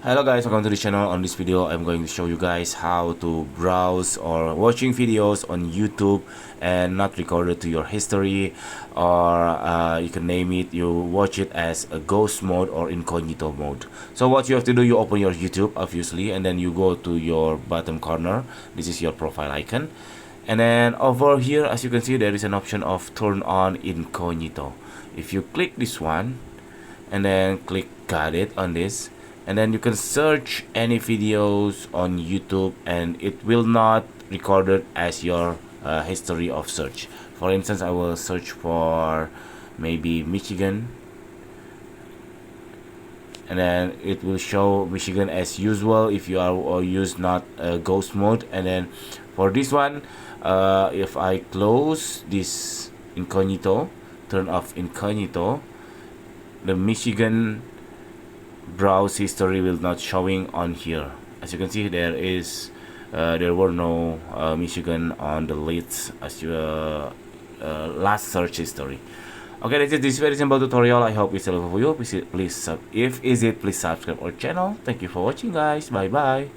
Hello guys, welcome to the channel. On this video I'm going to show you guys how to browse or watching videos on YouTube and not recorded to your history, or you can name it, you watch it as a ghost mode or incognito mode. So what you have to do, you open your YouTube obviously, and then you go to your bottom corner. This is your profile icon, and then over here as you can see there is an option of turn on incognito. If you click this one and then click got it on this, and then you can search any videos on YouTube and it will not record it as your history of search. For instance, I will search for maybe Michigan, and then it will show Michigan as usual if you are or use not ghost mode. And then for this one, if I close this incognito, turn off incognito, the Michigan browse history will not showing on here. As you can see, there were no Michigan on the list as your last search history. Okay, that's it. This is very simple tutorial. I hope it's helpful for you. Please subscribe our channel. Thank you for watching, guys. Bye bye.